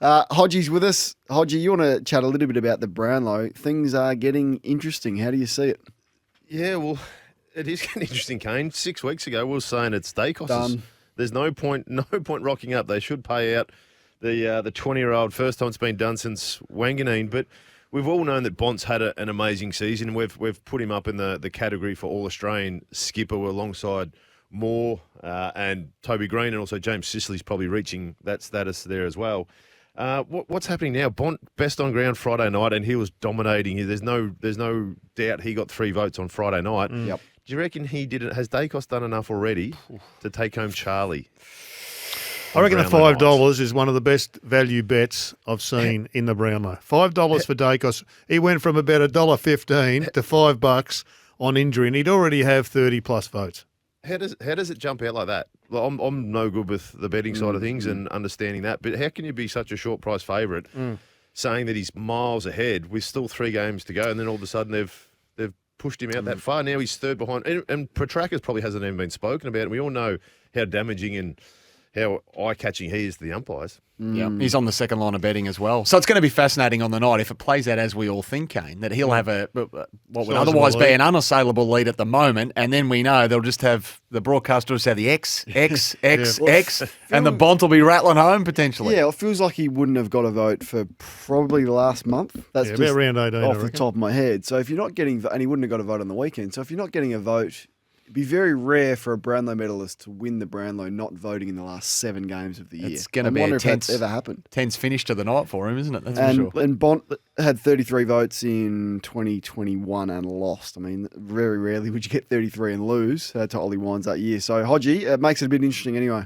Hodgie's with us. Hodgie, you want to chat a little bit about the Brownlow? Things are getting interesting. How do you see it? Yeah, well, it is getting interesting, Kane. 6 weeks ago, we were saying it's Dacos. Done. There's no point rocking up. They should pay out the 20-year-old. First time it's been done since Wanganeen. But we've all known that Bont's had an amazing season. We've put him up in the category for All-Australian skipper alongside Moore and Toby Green, and also James Sicili's probably reaching that status there as well. What's happening now? Bont best on ground Friday night, and he was dominating. There's no doubt he got 3 votes on Friday night. Yep. Do you reckon he did it? Has Dacos done enough already to take home Charlie? I reckon the Brownlow $5 is one of the best value bets I've seen in the Brownlow. $5 for Dacos. He went from about $1.15 to $5 on injury, and he'd already have 30 plus votes. How does it jump out like that? Well, I'm no good with the betting side of things and understanding that, but how can you be such a short price favourite, saying that he's miles ahead with still 3 games to go, and then all of a sudden they've pushed him out that far? Now he's third behind, and Petrarca's probably hasn't even been spoken about. And we all know how damaging and how eye-catching he is to the umpires. Yeah, he's on the second line of betting as well. So it's going to be fascinating on the night if it plays out as we all think, Kane, that he'll have what would otherwise be an unassailable lead at the moment, and then we know they'll just have the broadcaster will say the X, and the Bont will be rattling home potentially. Yeah, it feels like he wouldn't have got a vote for probably last month. That's just about round 18, off the top of my head. So if you're not getting, and he wouldn't have got a vote on the weekend. So if you're not getting a vote, it'd be very rare for a Brownlow medalist to win the Brownlow not voting in the last 7 games of the year. It's going to be wonder a if that's ever happened. tense finish to the night for him, isn't it? That's for sure. And Bont had 33 votes in 2021 and lost. I mean, very rarely would you get 33 and lose to Ollie Wines that year. So, Hodgie, it makes it a bit interesting anyway.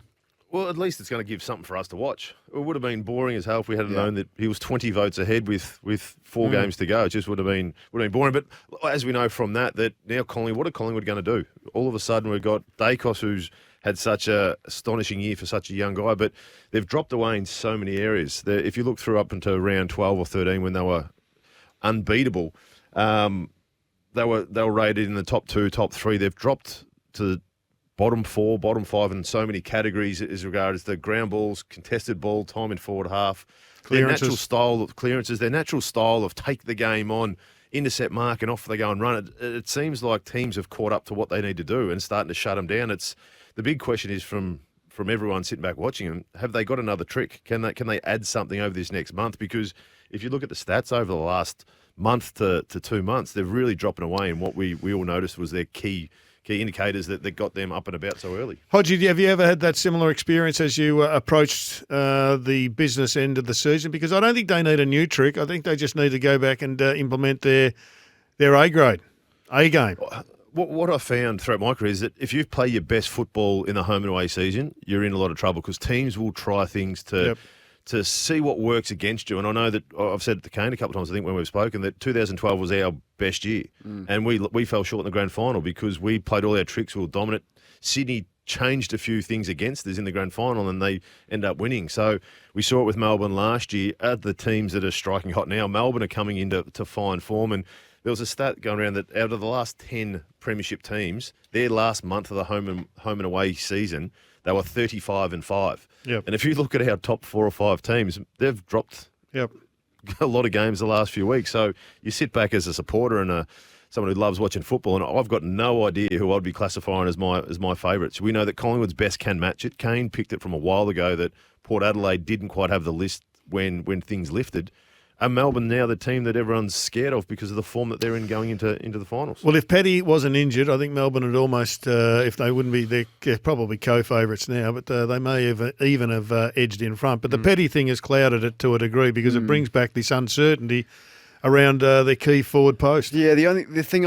Well, at least it's going to give something for us to watch. It would have been boring as hell if we hadn't known that he was 20 votes ahead with 4 games to go. It just would have been boring. But as we know from that now Collingwood, what are Collingwood going to do? All of a sudden we've got Dacos, who's had such a astonishing year for such a young guy, but they've dropped away in so many areas. If you look through up until round 12 or 13 when they were unbeatable, they were rated in the top 2, top 3. They've dropped to bottom 4, bottom 5 in so many categories as regards the ground balls, contested ball, time in forward half, their natural style of clearances, their natural style of take the game on, intercept mark and off they go and run. It seems like teams have caught up to what they need to do and starting to shut them down. The big question is from everyone sitting back watching them, have they got another trick? Can they add something over this next month? Because if you look at the stats over the last month to 2 months, they're really dropping away, and what we all noticed was their key indicators that got them up and about so early. Hodgie, have you ever had that similar experience as you approached the business end of the season? Because I don't think they need a new trick. I think they just need to go back and implement their A grade, A game. What I found throughout my career is that if you play your best football in the home and away season, you're in a lot of trouble because teams will try things to see what works against you. And I know that I've said it to Kane a couple of times, I think, when we've spoken, that 2012 was our best year. And we fell short in the grand final because we played all our tricks, we were dominant. Sydney changed a few things against us in the grand final and they end up winning. So we saw it with Melbourne last year. The teams that are striking hot now, Melbourne are coming into fine form. And there was a stat going around that out of the last 10 premiership teams, their last month of the home and away season, they were 35-5. Yep. And if you look at our top 4 or 5 teams, they've dropped a lot of games the last few weeks. So you sit back as a supporter and someone who loves watching football, and I've got no idea who I'd be classifying as my favourites. We know that Collingwood's best can match it. Kane picked it from a while ago that Port Adelaide didn't quite have the list when things lifted. And Melbourne now the team that everyone's scared of because of the form that they're in going into the finals. Well, if Petty wasn't injured, I think Melbourne would almost, if they wouldn't be, they're probably co-favourites now, but they may even have edged in front. But the Petty thing has clouded it to a degree because it brings back this uncertainty around their key forward post. Yeah, the thing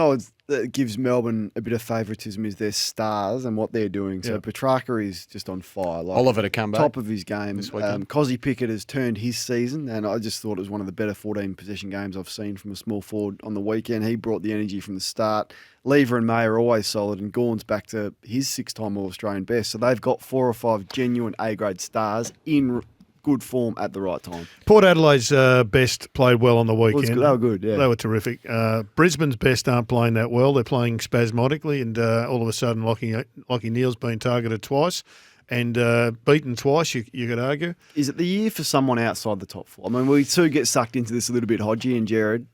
that gives Melbourne a bit of favouritism is their stars and what they're doing. So Petrarca is just on fire. Oliver to come back. Top of his game. Cozzy Pickett has turned his season, and I just thought it was one of the better 14 possession games I've seen from a small forward on the weekend. He brought the energy from the start. Lever and May are always solid, and Gawn's back to his 6-time All-Australian best. So they've got 4 or 5 genuine A-grade stars in good form at the right time. Port Adelaide's best played well on the weekend. They were good, yeah. They were terrific. Brisbane's best aren't playing that well. They're playing spasmodically, and all of a sudden Lockie Neal's been targeted twice. and beaten twice, you could argue. Is it the year for someone outside the top four? I mean, we too get sucked into this a little bit, Hodgie and Gerard.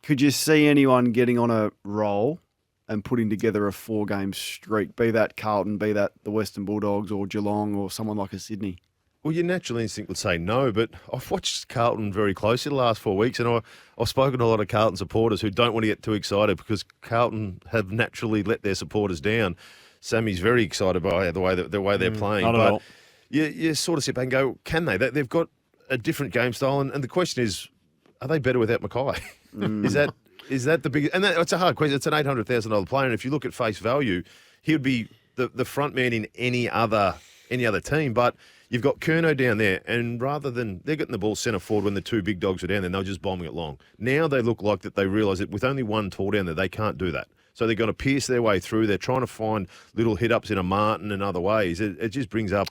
Could you see anyone getting on a roll and putting together a 4-game streak, be that Carlton, be that the Western Bulldogs or Geelong or someone like a Sydney? Well, your natural instinct would say no, but I've watched Carlton very closely the last 4 weeks, and I've spoken to a lot of Carlton supporters who don't want to get too excited because Carlton have naturally let their supporters down. Sammy's very excited by the way they're playing. Not at all. You sort of sit back and go, can they? They've got a different game style, and the question is, are they better without Mackay? Is that the big? And it's a hard question. It's an $800,000 player, and if you look at face value, he would be the front man in any other team. But you've got Curnow down there, and rather than they're getting the ball centre forward when the two big dogs were down there, and they're just bombing it long. Now they look like that they realise that with only one tall down there, they can't do that. So they're going to pierce their way through. They're trying to find little hit-ups in a Martin and other ways. It just brings up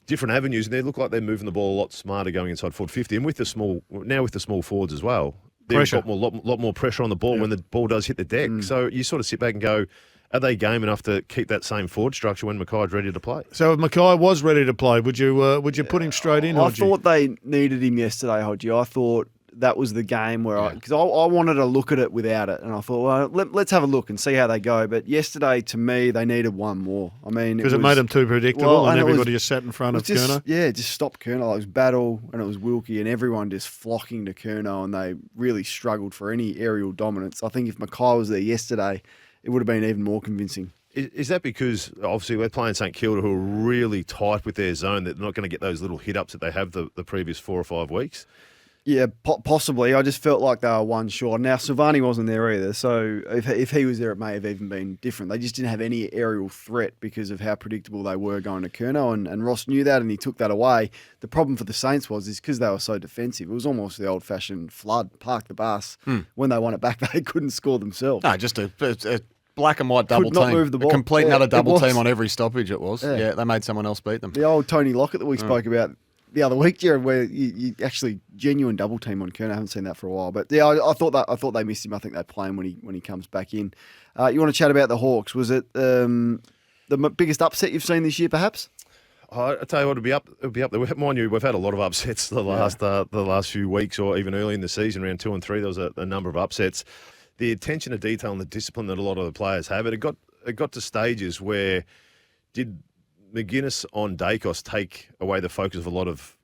different avenues, and they look like they're moving the ball a lot smarter going inside forward 50. And with the small forwards as well, they've got a lot more pressure on the ball when the ball does hit the deck. So you sort of sit back and go, are they game enough to keep that same forward structure when Mackay's ready to play? So if Mackay was ready to play, would you put him straight in? I thought they needed him yesterday, Hodgie. I thought that was the game where because I wanted to look at it without it, and I thought, well, let's have a look and see how they go. But yesterday, to me, they needed one more. I mean, because it made them too predictable, and everybody just sat in front of Curnow. Yeah, just stopped Curnow. It was battle, and it was Wilkie, and everyone just flocking to Curnow, and they really struggled for any aerial dominance. I think if Mackay was there yesterday, it would have been even more convincing. Is that because, obviously, we're playing St Kilda, who are really tight with their zone, that they're not going to get those little hit-ups that they have the previous 4 or 5 weeks? Yeah, possibly. I just felt like they were one short. Now, Silvani wasn't there either, so if he was there, it may have even been different. They just didn't have any aerial threat because of how predictable they were going to Curnow, and Ross knew that, and he took that away. The problem for the Saints was because they were so defensive. It was almost the old-fashioned flood, park the bus. When they won it back, they couldn't score themselves. No, just a black and white double Could not team. move the ball. A complete Yeah, another double it was. team on every stoppage it was. Yeah. Yeah, they made someone else beat them. The old Tony Lockett that we spoke about the other week, Gerard, where you actually genuine double team on Curnow. I haven't seen that for a while, but yeah, I thought they missed him. I think they play him when he comes back in. You want to chat about the Hawks? Was it the biggest upset you've seen this year, perhaps? I tell you what, it'll be up there. Mind you, we've had a lot of upsets the last few weeks, or even early in the season, round 2 and 3. There was a number of upsets. The attention to detail and the discipline that a lot of the players have, it got to stages where did McGuinness on Dacos take away the focus of a lot of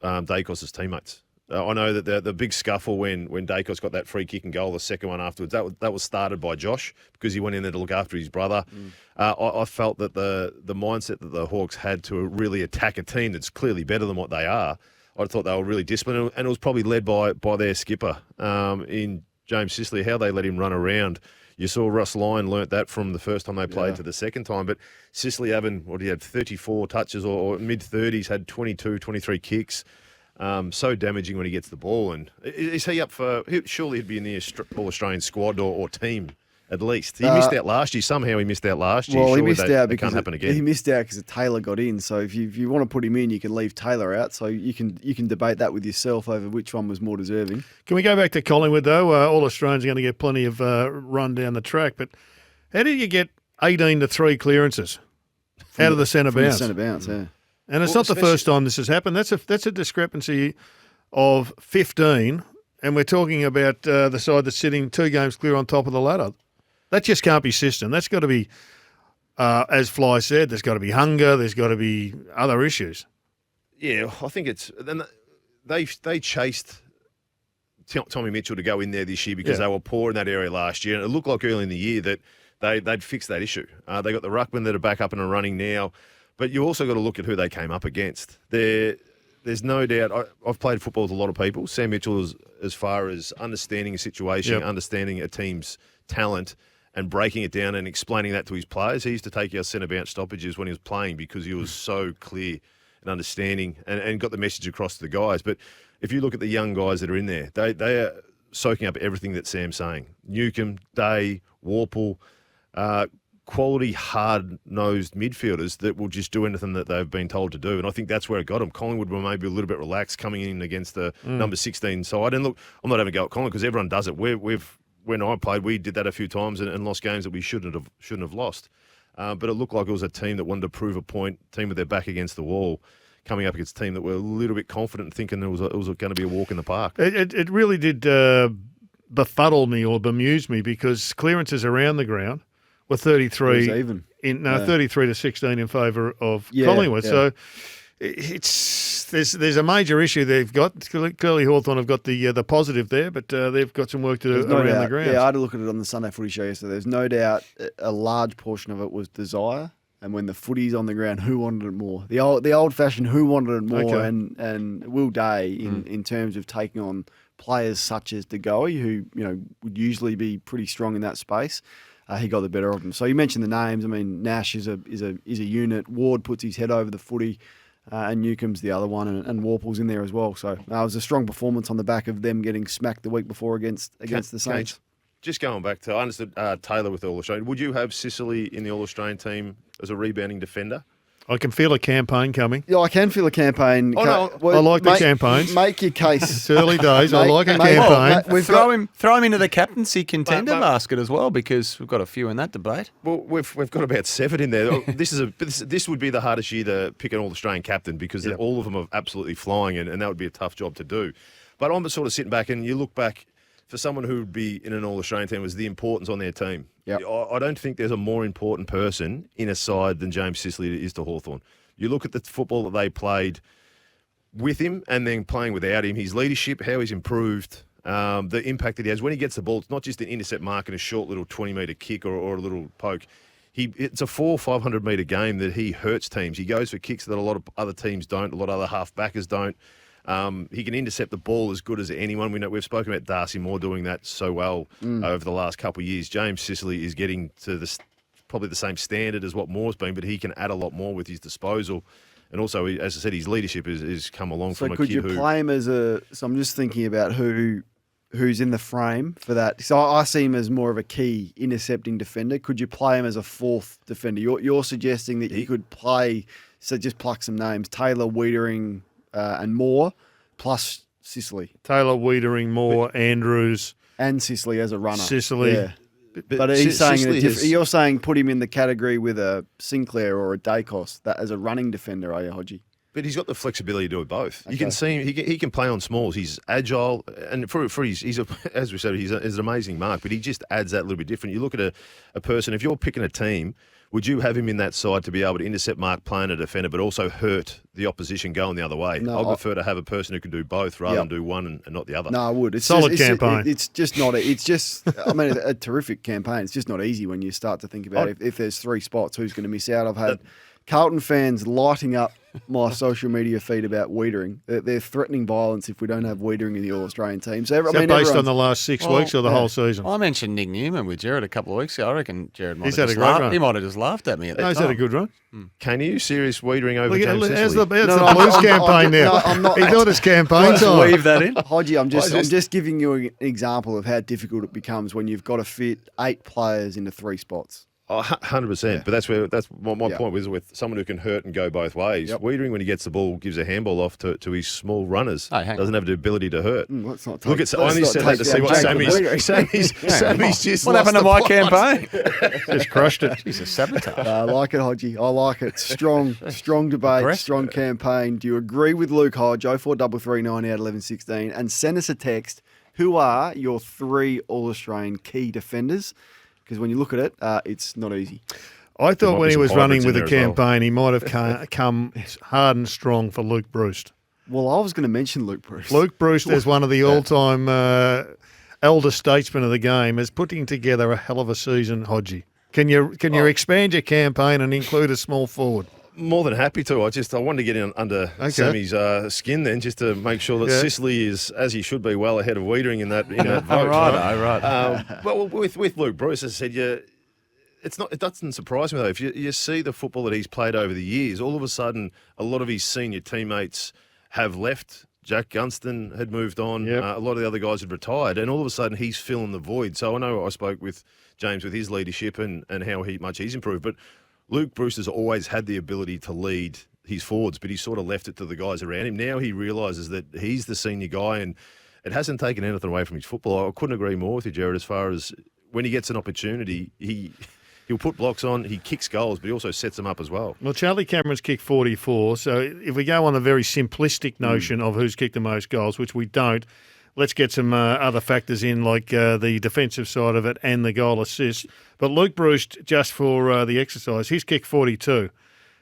Dacos' teammates. I know that the big scuffle when Dacos got that free kick and goal, the second one afterwards, that was started by Josh because he went in there to look after his brother. I felt that the mindset that the Hawks had to really attack a team that's clearly better than what they are, I thought they were really disciplined, and it was probably led by their skipper in James Sicily, how they let him run around. You saw Russ Lyon learnt that from the first time they played to the second time. But Sicily having, he had 34 touches or mid-30s, had 22, 23 kicks. So damaging when he gets the ball. And is he up for, surely he'd be in the All-Australian squad or team at least. He missed out last year. Somehow he missed out last year. Well, surely he missed out because can't happen again. He missed out because Taylor got in. So if you want to put him in, you can leave Taylor out. So you can debate that with yourself over which one was more deserving. Can we go back to Collingwood, though? All Australians are going to get plenty of run down the track. But how did you get 18 to 3 clearances out of the centre bounce? Centre bounce, yeah. And it's not the first time this has happened. That's a discrepancy of 15, and we're talking about the side that's sitting 2 games clear on top of the ladder. That just can't be system. That's got to be, as Fly said, there's got to be hunger. There's got to be other issues. Yeah, I think it's they chased Tommy Mitchell to go in there this year because they were poor in that area last year, and it looked like early in the year that they'd fixed that issue. They got the ruckmen that are back up and are running now, but you also got to look at who they came up against. There's no doubt. I've played football with a lot of people. Sam Mitchell is, as far as understanding a situation, understanding a team's talent, and breaking it down and explaining that to his players. He used to take our centre bounce stoppages when he was playing because he was so clear and understanding and got the message across to the guys. But if you look at the young guys that are in there, they are soaking up everything that Sam's saying. Newcomb, Day, Warple, quality, hard-nosed midfielders that will just do anything that they've been told to do. And I think that's where it got them. Collingwood were maybe a little bit relaxed coming in against the number 16 side. And look, I'm not having a go at Collingwood because everyone does it. When I played, we did that a few times and lost games that we shouldn't have lost. But it looked like it was a team that wanted to prove a point, team with their back against the wall, coming up against a team that were a little bit confident, thinking it was going to be a walk in the park. It really did befuddle me or bemuse me because clearances around the ground were 33 even. 33 to 16 in favour of Yeah, Collingwood. yeah. So there's a major issue they've got. Clearly Hawthorn have got the positive there, but they've got some work to do There's no around doubt. the ground. Yeah, I had to look at it on the Sunday Footy show yesterday. There's no doubt a large portion of it was desire. And when the footy's on the ground, who wanted it more? The old-fashioned who wanted it more, Okay. and Will Day in terms of taking on players such as De Goey, who would usually be pretty strong in that space. He got the better of them. So you mentioned the names. I mean, Nash is a unit. Ward puts his head over the footy, and Newcomb's the other one, and Warple's in there as well. So it was a strong performance on the back of them getting smacked the week before against the Saints. Just going back to, I understood Taylor with the All-Australian. Would you have Sicily in the All-Australian team as a rebounding defender? I can feel a campaign coming. Yeah, I can feel a campaign. Oh, no. I like the campaigns. Make your case. It's early days. I like a Mate, campaign. we've throw got him into the captaincy contender But- basket as well because we've got a few in that debate. Well, we've got about 7 in there. This would be the hardest year to pick an All-Australian captain because all of them are absolutely flying, and that would be a tough job to do. But I'm sort of sitting back, and you look back for someone who would be in an All-Australian team was the importance on their team. Yep. I don't think there's a more important person in a side than James Sicily is to Hawthorn. You look at the football that they played with him and then playing without him, his leadership, how he's improved, the impact that he has. When he gets the ball, it's not just an intercept mark and a short little 20-metre kick or a little poke. It's a 400-500-metre game that he hurts teams. He goes for kicks that a lot of other teams don't, a lot of other half-backers don't. He can intercept the ball as good as anyone. We've spoken about Darcy Moore doing that so well over the last couple of years. James Sicily is getting to probably the same standard as what Moore's been, but he can add a lot more with his disposal. And also, as I said, his leadership is come along So from a could kid you who... play him as a? So I'm just thinking about who's in the frame for that. So I see him as more of a key intercepting defender. Could you play him as a fourth defender? You're suggesting that you could play. So just pluck some names: Taylor, Wiedering, and Moore, plus Sicily Taylor, Wiedering, Moore, Andrews, and Sicily as a runner. Sicily. Yeah. But he's Sicily saying has- you're saying put him in the category with a Sinclair or a Dacos that as a running defender, are you, Hodgie? But he's got the flexibility to do it both. You Okay. can see him, he can play on smalls. He's agile, and for he's as we said, he's an amazing mark. But he just adds that little bit different. You look at a person. If you're picking a team, would you have him in that side to be able to intercept mark, play in a defender, but also hurt the opposition going the other way? No, I prefer to have a person who can do both rather than do one and not the other. No, I would. It's Solid just, campaign. It's just not. It's just. I mean, a terrific campaign. It's just not easy when you start to think about if there's 3 spots, who's going to miss out. I've had Carlton fans lighting up my social media feed about Wiedering. They're threatening violence if we don't have Wiedering in the All-Australian team. So Is that based on the last 6 weeks or the whole season? I mentioned Nick Newman with Gerard a couple of weeks ago. I reckon Gerard might He's have had a just great laughed. run. He might have just laughed at me at No, that he's time. had a good run. Can you serious Wiedering over Look, James how's Sicily? the No, Blues I'm campaign no, now? I'm not- He's got his campaign Let's time. weave that in. Hodgie, I'm just giving you an example of how difficult it becomes when you've got to fit 8 players into 3 spots. Oh, 100%. But that's my point was with someone who can hurt and go both ways. Yep. Wiedering, when he gets the ball, gives a handball off to his small runners. Oh, hang on. Doesn't have the ability to hurt. Let's not Look take- at I only let's said not that to take see what Jacob Wiedering. Sammy's just What lost happened to the my plot. campaign? Just crushed it. He's a sabotage. I like it, Hodgie. I like it. Strong debate, Aggressive. strong campaign. Do you agree with Luke Hodge? 043390 out 1116 and send us a text. Who are your 3 All-Australian key defenders? Because when you look at it, it's not easy. I might thought be when he some was running hybrids with in the there as well. campaign, he might have come hard and strong for Luke Bruce. Well, I was going to mention Luke Bruce. Luke Bruce, as one of the all-time elder statesmen of the game, is putting together a hell of a season, Hodgie. Can you expand your campaign and include a small forward? More than happy to. I wanted to get in under Sammy's skin then, just to make sure that Sicily is, as he should be, well ahead of Wiedering in that vote. Right. Well, with Luke Bruce, as I said, it doesn't surprise me though. If you see the football that he's played over the years, all of a sudden a lot of his senior teammates have left. Jack Gunston had moved on. Yep. A lot of the other guys had retired, and all of a sudden he's filling the void. So I know I spoke with James with his leadership and how much he's improved, but Luke Bruce has always had the ability to lead his forwards, but he sort of left it to the guys around him. Now he realises that he's the senior guy, and it hasn't taken anything away from his football. I couldn't agree more with you, Gerard, as far as when he gets an opportunity, he'll He'll put blocks on. He kicks goals, but he also sets them up as well. Well, Charlie Cameron's kicked 44. So if we go on the very simplistic notion of who's kicked the most goals, which we don't, let's get some other factors in, like the defensive side of it and the goal assist. But Luke Bruce, just for the exercise, he's kicked 42.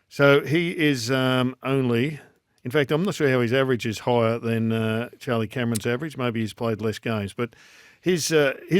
So he is only... In fact, I'm not sure how his average is higher than Charlie Cameron's average. Maybe he's played less games. But his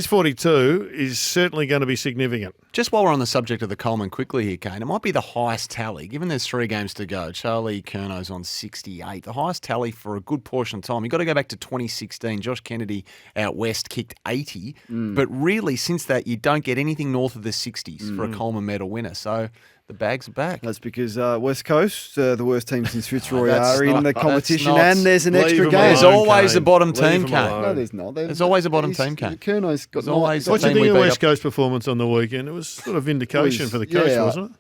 42 is certainly going to be significant. Just while we're on the subject of the Coleman quickly here, Kane, it might be the highest tally, given there's 3 games to go. Charlie Curnow's on 68. The highest tally for a good portion of time. You've got to go back to 2016. Josh Kennedy out west kicked 80. But really, since that, you don't get anything north of the 60s for a Coleman medal winner. So... the bags are back. That's because West Coast, the worst team since Fitzroy, That's are in not- the that's competition, not- and there's an Leave extra them game. There's alone, always Kane. a bottom Leave team, them Kane. alone. No, there's not. There's always a bottom team, Kane. Kerno's got always a What do you team think we of the beat West up. Coast performance on the weekend? It was sort of vindication for the coach, wasn't it?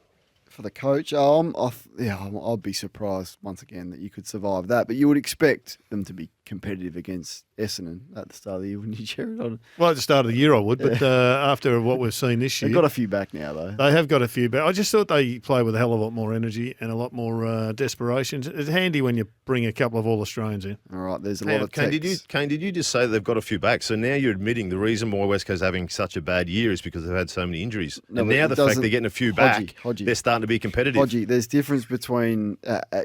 For the coach, I'll be surprised once again that you could survive that. But you would expect them to be competitive against Essendon at the start of the year, wouldn't you, Gerard? Well, at the start of the year I would, but after what we've seen this year... They've got a few back now, though. They have got a few, but I just thought they play with a hell of a lot more energy and a lot more desperation. It's handy when you bring a couple of All-Australians in. All right, there's a lot of Kane, texts. did you just say they've got a few back? So now you're admitting the reason why West Coast is having such a bad year is because they've had so many injuries. No, and but now it the fact doesn't- they're getting a few back, Hodgie. they're starting to be competitive. Hodgie, there's difference between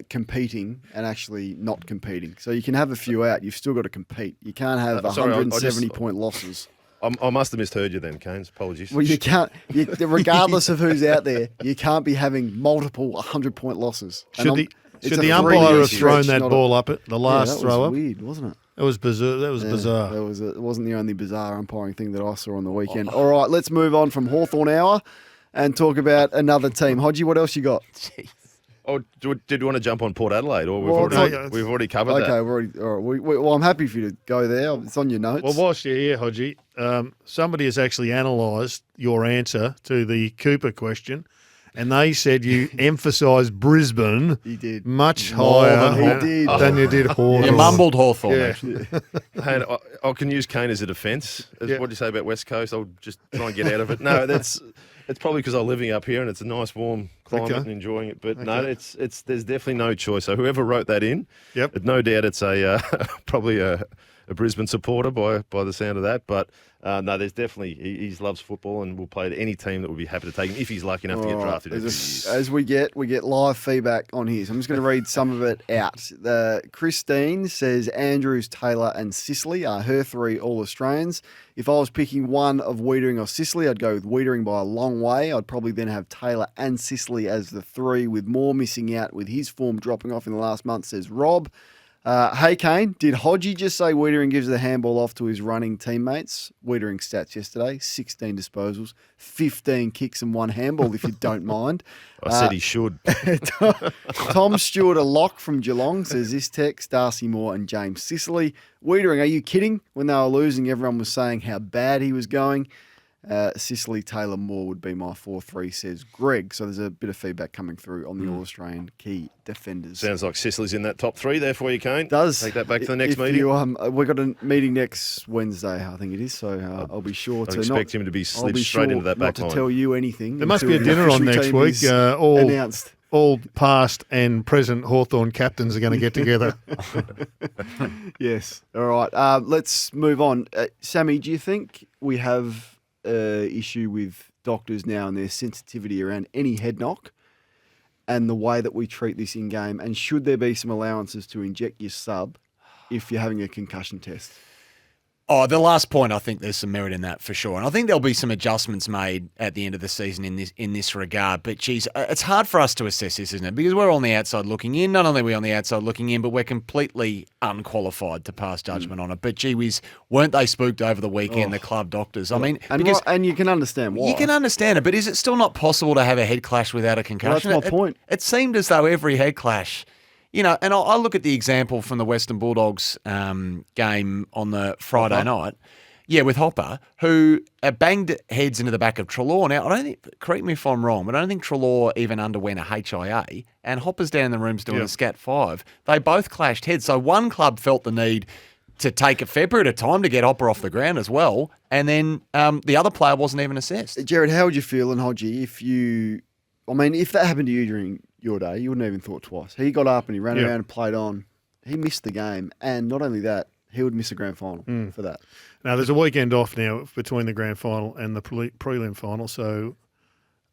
competing and actually not competing. So you can have a few out. You've still got to compete. You can't have Sorry, I 170-point losses. I must have misheard you then, Kane. Apologies. Well, you can't. Regardless of who's out there, you can't be having multiple 100-point losses. And Should it's the a umpire 3-year have thrown stretch, that not ball up at the last that throw was up? weird, wasn't it? It was bizarre. That was bizarre. It wasn't the only bizarre umpiring thing that I saw on the weekend. All right, let's move on from Hawthorn Hour and talk about another team. Hodgie, what else you got? Oh, did you want to jump on Port Adelaide, or Well, we've already covered Okay, that? all right. Well, I'm happy for you to go there. It's on your notes. Well, whilst you're here, Hodgie, somebody has actually analysed your answer to the Cooper question, and they said you emphasised Brisbane He did. much More higher than he did. than you did Hawthorn. You mumbled Hawthorn. Yeah. Actually. Hey, I can use Kane as a defence. Yeah. What do you say about West Coast? I'll just try and get out of it. No, it's probably because I'm living up here and it's a nice warm climate Okay. and enjoying it. But no, there's definitely no choice. So whoever wrote that in, Yep. no doubt it's a probably a Brisbane supporter by the sound of that. But no, there's definitely he loves football and will play to any team that would be happy to take him if he's lucky enough to get All right. drafted. As we get live feedback on here. So I'm just going to read some of it out. Christine says Andrews, Taylor and Sicily are her 3 All-Australians. If I was picking one of Wiedering or Sicily, I'd go with Wiedering by a long way. I'd probably then have Taylor and Sicily as the 3, with Moore missing out with his form dropping off in the last month, says Rob. Hey, Kane, did Hodgie just say Wiedering gives the handball off to his running teammates? Wiedering stats yesterday, 16 disposals, 15 kicks and 1 handball, if you don't mind. I said he should. Tom Stewart, a lock from Geelong, says this text, Darcy Moore and James Sicily. Wiedering, are you kidding? When they were losing, everyone was saying how bad he was going. Sicily, Taylor, Moore would be my 4-3, says Greg. So there's a bit of feedback coming through on the All-Australian key defenders. Sounds like Sicily's in that top 3 there for you, Kane. Does. Take that back to the next If meeting. you, we've got a meeting next Wednesday, I think it is. So I'll be sure I to expect him to be I'll slid be straight sure into that not back to line. tell you anything. There must be a until the dinner on official next team week. is All announced. all past and present Hawthorn captains are going to get together. Yes. All right. Let's move on. Sammy, do you think we have issue with doctors now and their sensitivity around any head knock and the way that we treat this in game? And should there be some allowances to inject your sub if you're having a concussion test? Oh, the last point, I think there's some merit in that for sure. And I think there'll be some adjustments made at the end of the season in this regard. But, geez, it's hard for us to assess this, isn't it? Because we're on the outside looking in. Not only are we on the outside looking in, but we're completely unqualified to pass judgment on it. But, gee whiz, weren't they spooked over the weekend, the club doctors? I mean, because and you can understand why. you can understand it, but is it still not possible to have a head clash without a concussion? Well, that's my point. It seemed as though every head clash... You know, and I look at the example from the Western Bulldogs game on the Friday night. Yeah, with Hopper, who banged heads into the back of Treloar. Now, I don't think, correct me if I'm wrong, but I don't think Treloar even underwent a HIA, and Hopper's down in the rooms doing a Scat 5. They both clashed heads. So one club felt the need to take a fair period of time to get Hopper off the ground as well. And then the other player wasn't even assessed. Gerard, how would you feel, and Hodgie, if that happened to you during your day, you wouldn't have even thought twice. He got up and he ran around and played on. He missed the game. And not only that, he would miss the grand final for that. Now, there's a weekend off now between the grand final and the prelim final, so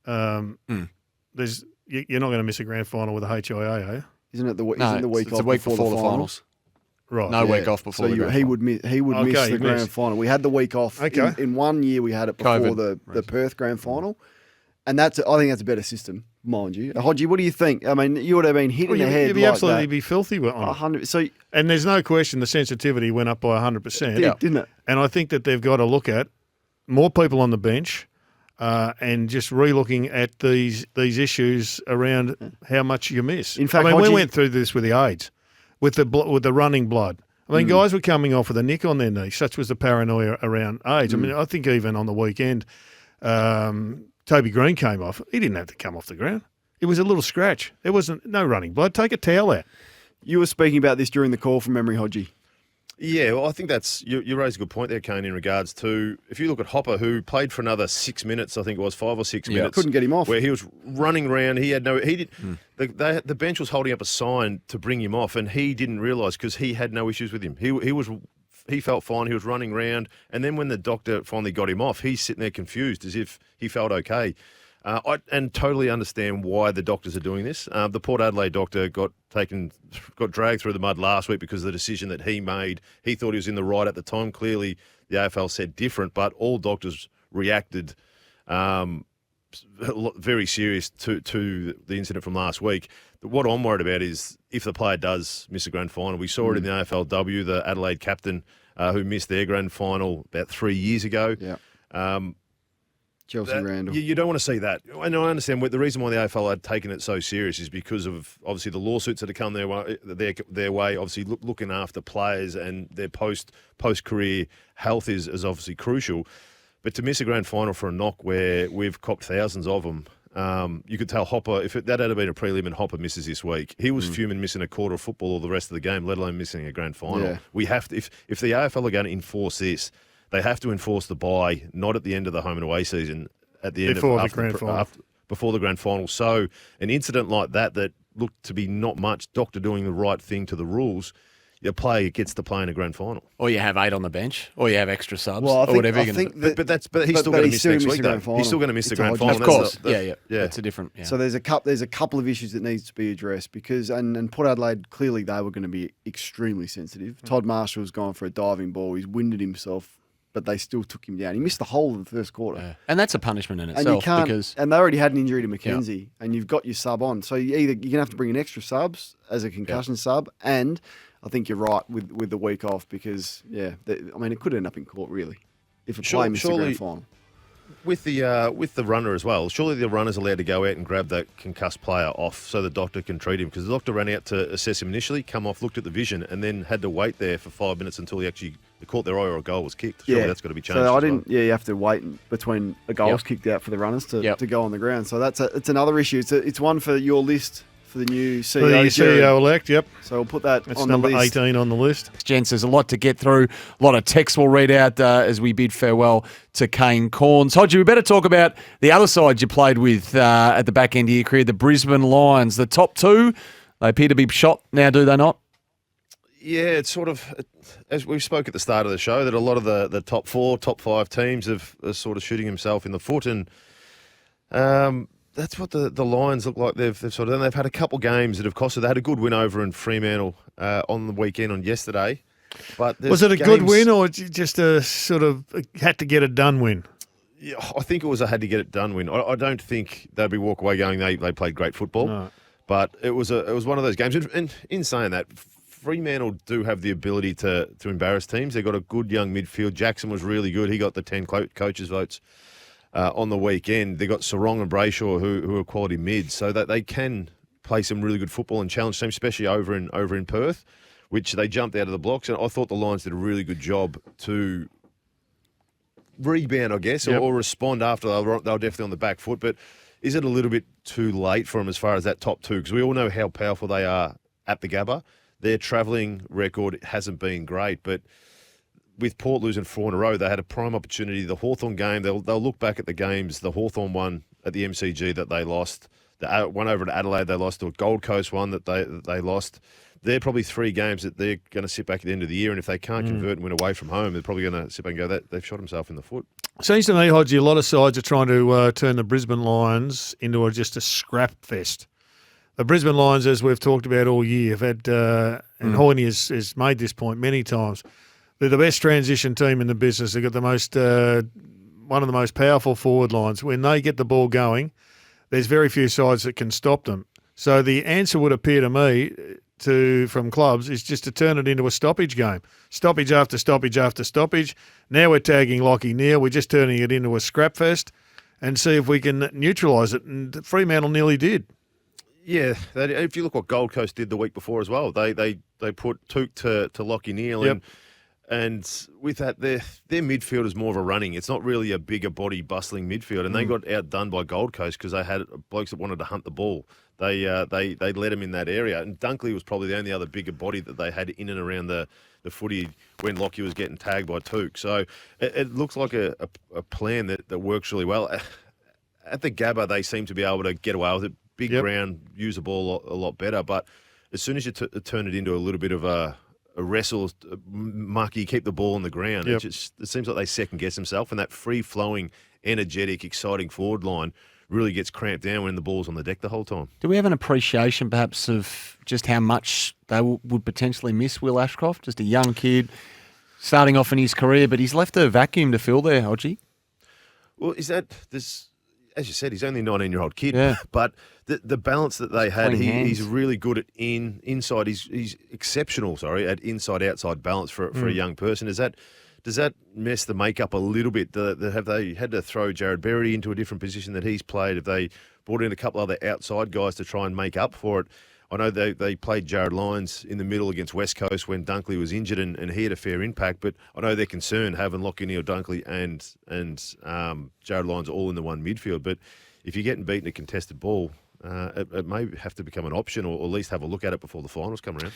you're not going to miss a grand final with a HIA, are you? Isn't it the week No, off it's a week before the finals? Right. No week off before the grand he final. would miss the grand final. We had the week off. Okay. In 1 year, we had it before the Perth grand final. And I think that's a better system, mind you. Hodgie, what do you think? I mean, you would have been hit in the head. You'd be like absolutely that. be filthy on it. 100. So, and there's no question the sensitivity went up by 100%. didn't it? And I think that they've got to look at more people on the bench and just re-looking at these issues around how much you miss. In fact, we Hodgie, went through this with the AIDS, with the running blood. I mean, guys were coming off with a nick on their knee. Such was the paranoia around AIDS. I mean, I think even on the weekend, Toby Green came off. He didn't have to come off the ground. It was a little scratch. There wasn't no running blood. Take a towel out. You were speaking about this during the call from memory, Hodgie. Yeah, well, I think you raised a good point there, Kane, in regards to if you look at Hopper, who played for another 6 minutes, I think it was 5 or 6 minutes. Couldn't get him off. Where he was running around. The bench was holding up a sign to bring him off, and he didn't realise because he had no issues with him. He felt fine. He was running around, and then when the doctor finally got him off, he's sitting there confused as if he felt okay. I totally understand why the doctors are doing this. The Port Adelaide doctor got dragged through the mud last week because of the decision that he made. He thought he was in the right at the time. Clearly, the AFL said different, but all doctors reacted very serious to the incident from last week. What I'm worried about is if the player does miss a grand final. We saw it in the AFLW, the Adelaide captain who missed their grand final about 3 years ago. Yeah. Chelsea Randall. You don't want to see that. And I understand the reason why the AFL had taken it so serious is because of obviously the lawsuits that have come their way. Obviously, looking after players and their post-career health is obviously crucial. But to miss a grand final for a knock where we've copped thousands of them, you could tell Hopper, if that had been a prelim and Hopper misses this week, he was fuming missing a quarter of football or the rest of the game, let alone missing a grand final. Yeah. We have to, if the AFL are going to enforce this, they have to enforce the bye, not at the end of the home and away season, at the end Before of the grand final. before the grand final. So an incident like that looked to be not much, doctor doing the right thing to the rules, your player gets to play in a grand final. Or you have 8 on the bench, or you have extra subs, Well, or whatever. But he's still going to miss next week, though. He's still going to miss the grand final. Of course, yeah. It's a different. Yeah. So there's a couple of issues that needs to be addressed because and Port Adelaide clearly they were going to be extremely sensitive. Todd Marshall's gone for a diving ball. He's winded himself, but they still took him down. He missed the whole of the first quarter. Yeah. And that's a punishment in And itself. you can't, because and they already had an injury to Mackenzie, and you've got your sub on. So you're going to have to bring in extra subs as a concussion sub, and I think you're right with the week off because, it could end up in court, really, if a player missed the grand final. With the runner as well, surely the runner's allowed to go out and grab that concussed player off so the doctor can treat him because the doctor ran out to assess him initially, come off, looked at the vision, and then had to wait there for 5 minutes until he actually caught their eye or a goal was kicked. Surely that's got to be changed. So you have to wait between a goal's kicked out for the runners to go on the ground. So it's another issue. It's one for your list for the new CEO. The CEO-elect, yep. So we'll put that That's on the number list. 18 on the list. Gents, there's a lot to get through. A lot of texts we'll read out as we bid farewell to Kane Corns. Hodge, we better talk about the other side you played with at the back end of your career, the Brisbane Lions. The top two, they appear to be shot now, do they not? Yeah, it's sort of, as we spoke at the start of the show, that a lot of the top 4, top 5 teams are sort of shooting himself in the foot, and that's what the Lions look like. They've had a couple games that have costed. They had a good win over in Fremantle on the weekend on yesterday. But was it a good win or just a sort of had to get it done win? Yeah, I think it was a had to get it done win. I don't think they'd be walk away going they played great football. No. But it was one of those games. And in saying that, Fremantle do have the ability to embarrass teams. They've got a good young midfield. Jackson was really good. He got the 10 coaches' votes on the weekend. They got Sarong and Brayshaw who are quality mids, so that they can play some really good football and challenge teams, especially over in Perth, which they jumped out of the blocks. And I thought the Lions did a really good job to rebound, I guess, or respond after they were definitely on the back foot. But is it a little bit too late for them as far as that top two? Because we all know how powerful they are at the Gabba. their travelling record hasn't been great, but with Port losing 4 in a row, they had a prime opportunity. The Hawthorn game, they'll look back at the games. The Hawthorn one at the MCG that they lost, the one over at Adelaide they lost, to a Gold Coast one that they lost. They're probably 3 games that they're going to sit back at the end of the year, and if they can't convert and win away from home, they're probably going to sit back and go, they've shot themselves in the foot. Seems to me, Hodge, a lot of sides are trying to turn the Brisbane Lions into just a scrap fest. The Brisbane Lions, as we've talked about all year, have had, and Hoyne has made this point many times, they're the best transition team in the business. They've got the most, one of the most powerful forward lines. When they get the ball going, there's very few sides that can stop them. So the answer would appear to me from clubs is just to turn it into a stoppage game. Stoppage after stoppage after stoppage. Now we're tagging Lachie Neale. We're just turning it into a scrap fest and see if we can neutralise it. And Fremantle nearly did. Yeah, if you look what Gold Coast did the week before as well, they put Touk to Lachie Neale, and with that, their midfield is more of a running. It's not really a bigger body bustling midfield, and they got outdone by Gold Coast because they had blokes that wanted to hunt the ball. They let him in that area, and Dunkley was probably the only other bigger body that they had in and around the footy when Lachie was getting tagged by Touk. So it looks like a plan that works really well. At the Gabba, they seem to be able to get away with it. Big ground, use the ball a lot better, but as soon as you turn it into a little bit of a wrestle, mucky, keep the ball on the ground, it seems like they second-guess themselves, and that free-flowing, energetic, exciting forward line really gets cramped down when the ball's on the deck the whole time. Do we have an appreciation perhaps of just how much they would potentially miss Will Ashcroft? Just a young kid starting off in his career, but he's left a vacuum to fill there, Hodgie. Well, as you said, he's only a 19-year-old kid, but the balance that they had, he's really good at inside. He's exceptional, at inside-outside balance for a young person. Does that mess the makeup a little bit? Have they had to throw Jared Berry into a different position that he's played? Have they brought in a couple other outside guys to try and make up for it? I know they played Jared Lyons in the middle against West Coast when Dunkley was injured, and he had a fair impact. But I know they're concerned having Lachie Neale, Dunkley, and Jared Lyons all in the one midfield. But if you're getting beaten a contested ball, it may have to become an option, or at least have a look at it before the finals come around.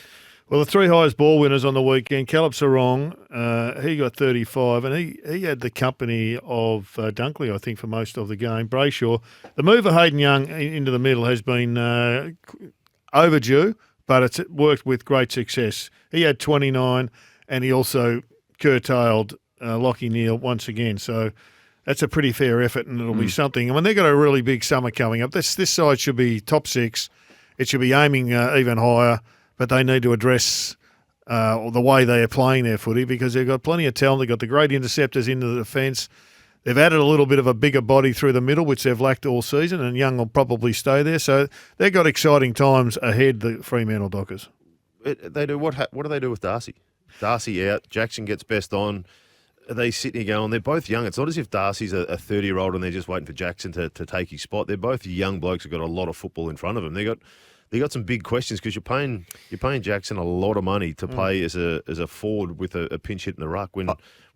Well, the 3 highest ball winners on the weekend, Caleb Sarong, he got 35, and he had the company of Dunkley, I think, for most of the game. Brayshaw. The move of Hayden Young into the middle has been overdue, but it's worked with great success. He had 29, and he also curtailed Lachie Neale once again. So that's a pretty fair effort, and it'll be something. I mean, they've got a really big summer coming up. This side should be top 6. It should be aiming even higher, but they need to address the way they are playing their footy, because they've got plenty of talent. They've got the great interceptors into the defence. They've added a little bit of a bigger body through the middle, which they've lacked all season, and Young will probably stay there. So they've got exciting times ahead, the Fremantle Dockers. They do. What do they do with Darcy? Darcy out, Jackson gets best on. Are they sitting here going, they're both young. It's not as if Darcy's a 30-year-old and they're just waiting for Jackson to take his spot. They're both young blokes who've got a lot of football in front of them. They got some big questions, because you're paying Jackson a lot of money to play as a forward with a pinch hit in the ruck when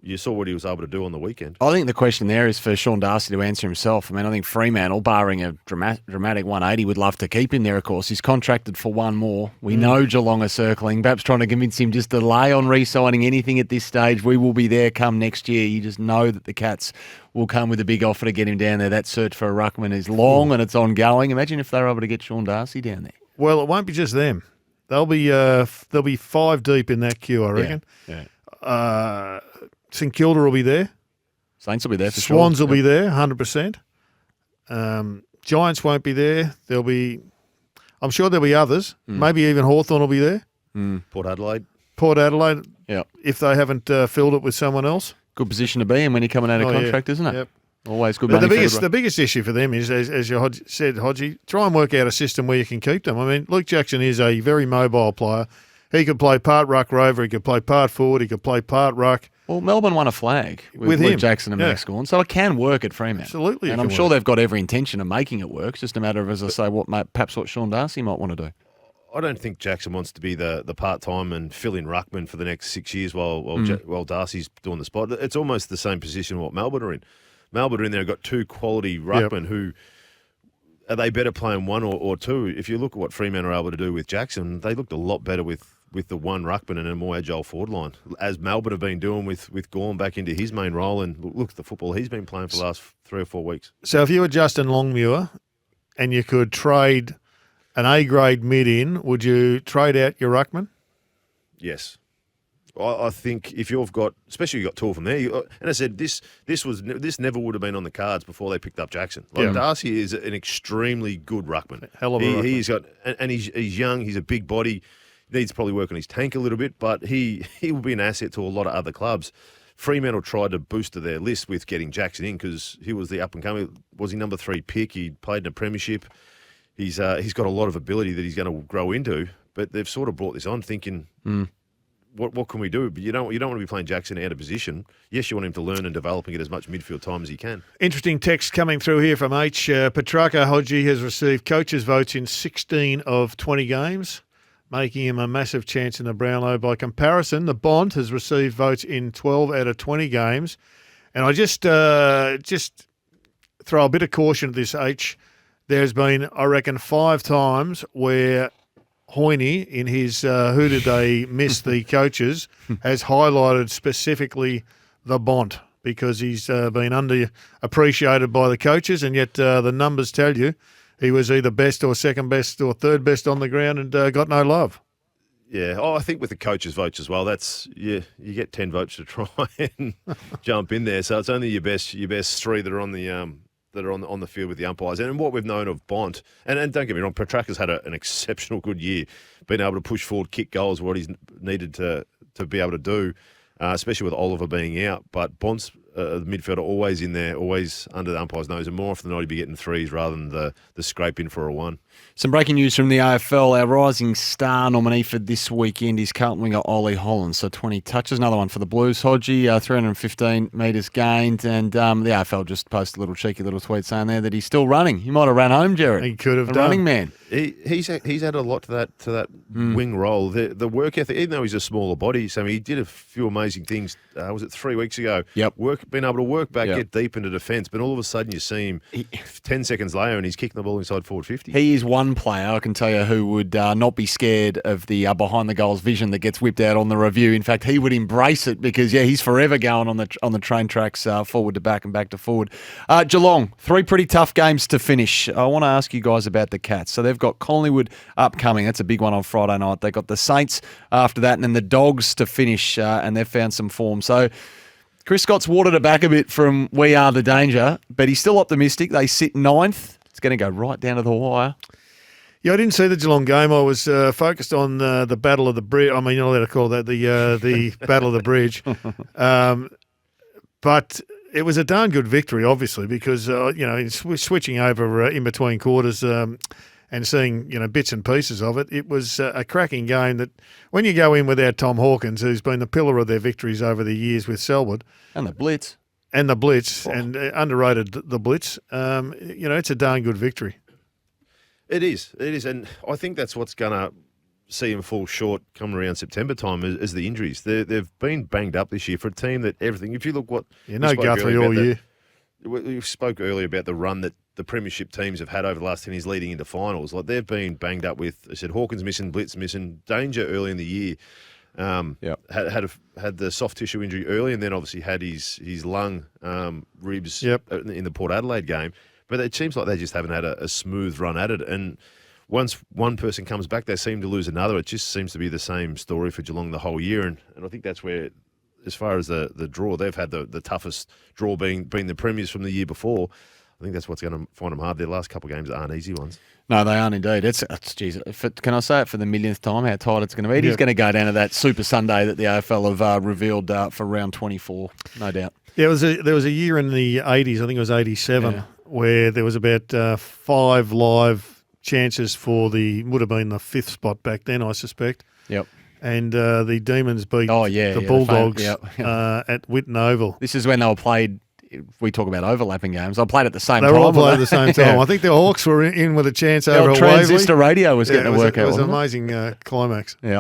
you saw what he was able to do on the weekend. I think the question there is for Sean Darcy to answer himself. I mean, I think Fremantle, barring a dramatic 180, would love to keep him there, of course. He's contracted for one more. We know Geelong are circling, perhaps trying to convince him just to delay on re-signing anything at this stage. We will be there come next year. You just know that the Cats will come with a big offer to get him down there. That search for a ruckman is long and it's ongoing. Imagine if they were able to get Sean Darcy down there. Well, it won't be just them. They'll be 5 deep in that queue, I reckon. Yeah. St Kilda will be there. Saints will be there for sure. Swans will be there, 100%. Giants won't be there. I'm sure there'll be others. Maybe even Hawthorn will be there. Port Adelaide. Yeah. If they haven't filled it with someone else. Good position to be in when you're coming out of contract, isn't it? Yep. Always good. But the biggest issue for them is, as you said, Hodgie, try and work out a system where you can keep them. I mean, Luke Jackson is a very mobile player. He could play part ruck rover, he could play part forward, he could play part ruck. Well, Melbourne won a flag with Luke Jackson and Max Gawn, so it can work at Fremantle. Absolutely. And I'm sure they've got every intention of making it work. It's just a matter of, as I say, perhaps what Sean Darcy might want to do. I don't think Jackson wants to be the part-time and fill-in ruckman for the next 6 years while Darcy's doing the spot. It's almost the same position what Melbourne are in. Melbourne are in there, got 2 quality ruckmen who... Are they better playing 1 or 2? If you look at what Fremantle are able to do with Jackson, they looked a lot better with with the one ruckman and a more agile forward line, as Melbourne have been doing with Gawn back into his main role. And look at the football he's been playing for the last 3 or 4 weeks. So if you were Justin Longmuir and you could trade an A-grade mid in, would you trade out your ruckman? Yes. I think if you've got, especially you've got two of them there, and I said this never would have been on the cards before they picked up Jackson. Darcy is an extremely good ruckman. Hell of a ruckman. He's got, and he's young. He's a big body. Needs to probably work on his tank a little bit, but he will be an asset to a lot of other clubs. Fremantle tried to boost their list with getting Jackson in because he was the up and coming. Was he number 3 pick? He played in a premiership. He's got a lot of ability that he's going to grow into. But they've sort of brought this on thinking. What can we do? But you don't want to be playing Jackson out of position. Yes, you want him to learn and develop and get as much midfield time as he can. Interesting text coming through here from H. Petrarca Hodge has received coaches' votes in 16 of 20 games, making him a massive chance in the Brownlow. By comparison, the Bont has received votes in 12 out of 20 games. And I just throw a bit of caution at this, H. There's been, I reckon, 5 times where Hoyne, in his Who Did They Miss the Coaches, has highlighted specifically the Bont because he's been underappreciated by the coaches, and yet the numbers tell you he was either best or second best or third best on the ground and got no love. Yeah, I think with the coaches' votes as well, that's you get 10 votes to try and jump in there, so it's only your best 3 that are on the on the field with the umpires. And what we've known of Bont, and don't get me wrong, Petrarca's had an exceptional good year, being able to push forward, kick goals, what he's needed to be able to do, especially with Oliver being out. But Bont's the midfielder always in there, always under the umpire's nose, and more often than not he'd be getting 3s rather than the scrape in for a 1. Some breaking news from the AFL. Our rising star nominee for this weekend is Carlton winger Ollie Holland. So 20 touches. Another one for the Blues. Hodge, 315 metres gained. And the AFL just posted a little cheeky little tweet saying there that he's still running. He might have ran home, Gerard. He could have done. Running man. He's added a lot to that wing role. The work ethic, even though he's a smaller body, so he did a few amazing things. Was it 3 weeks ago? Yep. Being able to work back, get deep into defence, but all of a sudden you see him 10 seconds later and he's kicking the ball inside forward 50. He is one player, I can tell you, who would not be scared of the behind the goals vision that gets whipped out on the review. In fact, he would embrace it because he's forever going on the train tracks forward to back and back to forward. Geelong, 3 pretty tough games to finish. I want to ask you guys about the Cats. So they've got Collingwood upcoming. That's a big one on Friday night. They got the Saints after that, and then the Dogs to finish, and they've found some form. So Chris Scott's watered it back a bit from We Are the Danger, but he's still optimistic. They sit 9th. It's going to go right down to the wire. Yeah, I didn't see the Geelong game. I was focused on the Battle of the Bridge. I mean, you're not allowed to call that the Battle of the Bridge. But it was a darn good victory, obviously, because, switching over in between quarters and seeing, bits and pieces of it, it was a cracking game that when you go in without Tom Hawkins, who's been the pillar of their victories over the years with Selwood. And the Blitz. And underrated the Blitz. It's a darn good victory. It is, and I think that's what's going to see him fall short coming around September time is the injuries. They've been banged up this year for a team that everything. If you look what Guthrie all year. We spoke earlier about the run that the premiership teams have had over the last 10 years leading into finals. Like they've been banged up with. I said Hawkins missing, Blitz missing, Danger early in the year. Had the soft tissue injury early, and then obviously had his lung ribs in the Port Adelaide game. But it seems like they just haven't had a smooth run at it. And once one person comes back, they seem to lose another. It just seems to be the same story for Geelong the whole year. And I think that's where, as far as the draw, they've had the toughest draw being the premiers from the year before. I think that's what's going to find them hard. Their last couple of games aren't easy ones. No, they aren't indeed. Can I say it for the millionth time how tight it's going to be? He's going to go down to that Super Sunday that the AFL have revealed for round 24, no doubt. Yeah, there was a year in the 80s, I think it was 87, where there was about 5 live chances for would have been the 5th spot back then, I suspect. Yep. And the Demons beat the Bulldogs at Whitten Oval. This is when they were played. We talk about overlapping games. I played at the same time. They were all played at the same time. I think the Hawks were in with a chance over at Waverley. Transistor radio was getting to work out. It was an amazing climax. Yeah.